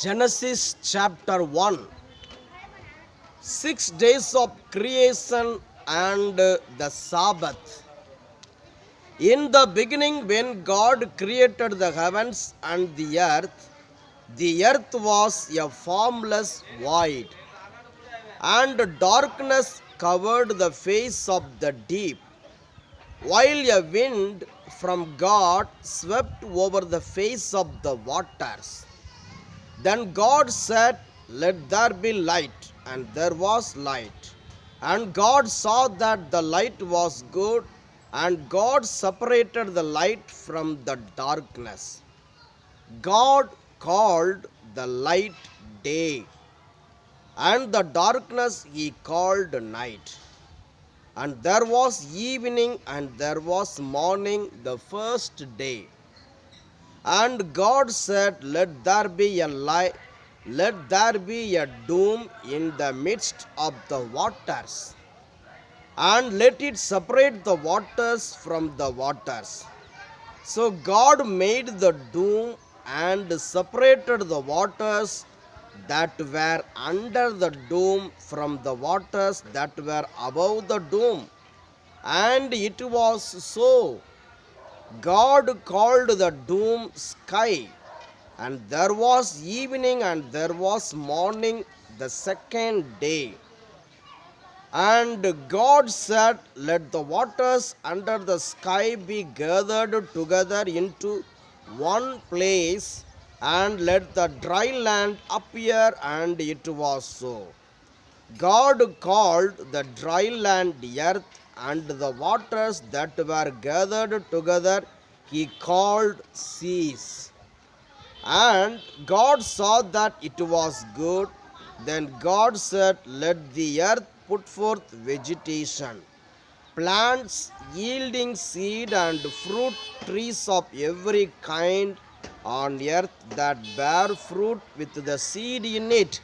Genesis chapter 1. 6 days of creation and the Sabbath. In the beginning, when God created the heavens and the earth was a formless void, and darkness covered the face of the deep, while a wind from God swept over the face of the waters. Then God said, "Let there be light," and there was light. And God saw that the light was good, and God separated the light from the darkness. God called the light day, and the darkness he called night. And there was evening, and there was morning the first day. And God said, "Let there be a light, let there be a dome in the midst of the waters, and let it separate the waters from the waters." So God made the dome and separated the waters that were under the dome from the waters that were above the dome. And it was so. God called the dome sky. And there was evening, and there was morning the second day. And God said, "Let the waters under the sky be gathered together into one place, and let the dry land appear." And it was so. God called the dry land earth, and the waters that were gathered together he called seas. And God saw that it was good. Then God said, "Let the earth put forth vegetation, plants yielding seed, and fruit trees of every kind on earth that bear fruit with the seed in it."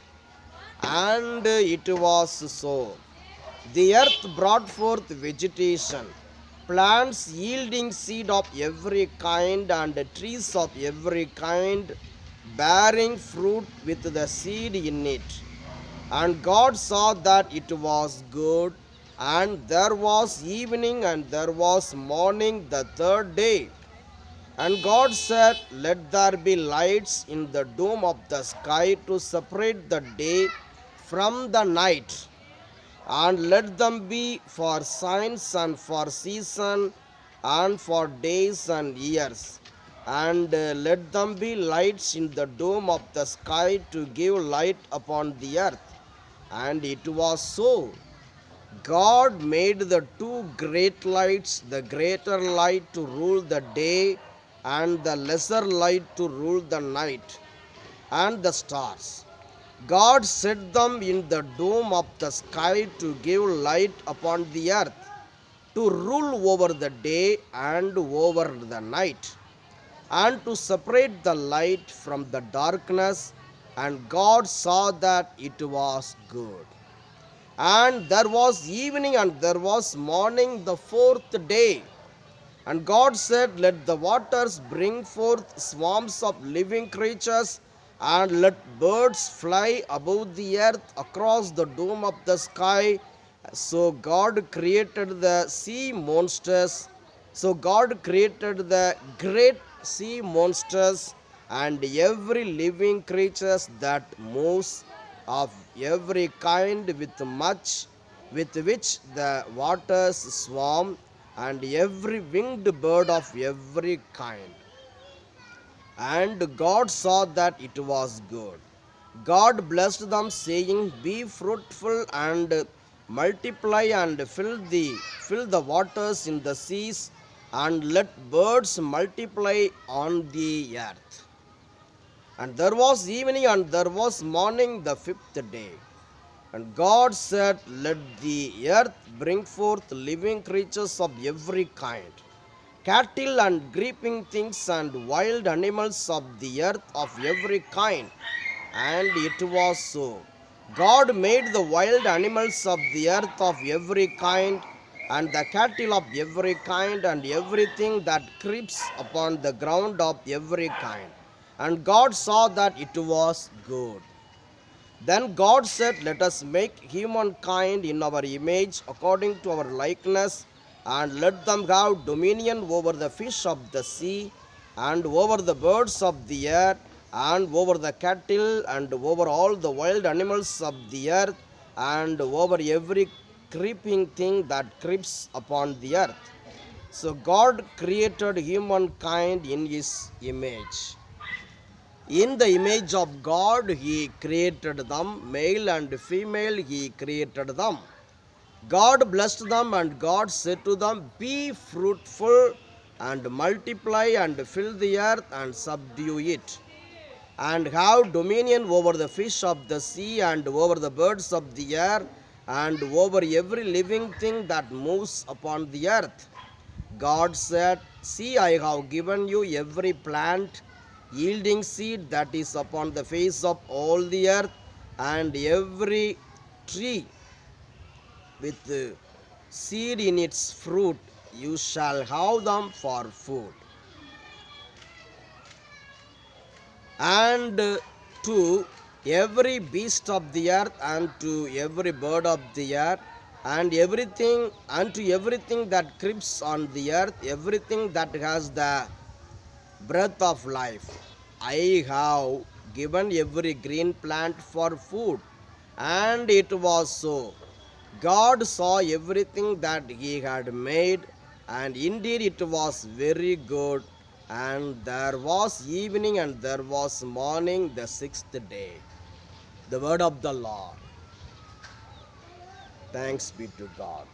And it was so. The earth brought forth vegetation, plants yielding seed of every kind, and trees of every kind, bearing fruit with the seed in it. And God saw that it was good. And there was evening, and there was morning the third day. And God said, "Let there be lights in the dome of the sky to separate the day from the night, and let them be for signs and for season and for days and years. And let them be lights in the dome of the sky to give light upon the earth." And it was so. God made the two great lights, the greater light to rule the day, and the lesser light to rule the night, and the stars. God set them in the dome of the sky to give light upon the earth, to rule over the day and over the night, and to separate the light from the darkness. And God saw that it was good. And there was evening, and there was morning the fourth day. And God said, "Let the waters bring forth swarms of living creatures, and let birds fly above the earth across the dome of the sky." So God created the sea monsters. So God created the great sea monsters and every living creatures that moves, of every kind, with which the waters swarm, and every winged bird of every kind. And God saw that it was good. God blessed them, saying, "Be fruitful and multiply, and fill the waters in the seas, and let birds multiply on the earth." And there was evening, and there was morning the fifth day. And God said, "Let the earth bring forth living creatures of every kind, cattle and creeping things, and wild animals of the earth of every kind." And it was so. God made the wild animals of the earth of every kind, and the cattle of every kind, and everything that creeps upon the ground of every kind, And God saw that it was good. Then God said, let us make humankind in our image, according to our likeness, and let them have dominion over the fish of the sea, and over the birds of the air, and over the cattle, and over all the wild animals of the earth, and over every creeping thing that creeps upon the earth. So God created humankind in his image. In the image of God, He created them, male and female, He created them. God blessed them, and God said to them, be fruitful and multiply and fill the earth and subdue it, and have dominion over the fish of the sea and over the birds of the air and over every living thing that moves upon the earth. God said, see, I have given you every plant yielding seed that is upon the face of all the earth, and every tree with seed in its fruit, you shall have them for food. And to every beast of the earth, and to every bird of the air, and everything, unto everything that creeps on the earth, everything that has the breath of life, I have given every green plant for food. And it was so. God saw everything that He had made, and indeed it was very good. And there was evening and there was morning, the sixth day. The word of the Lord. Thanks be to God.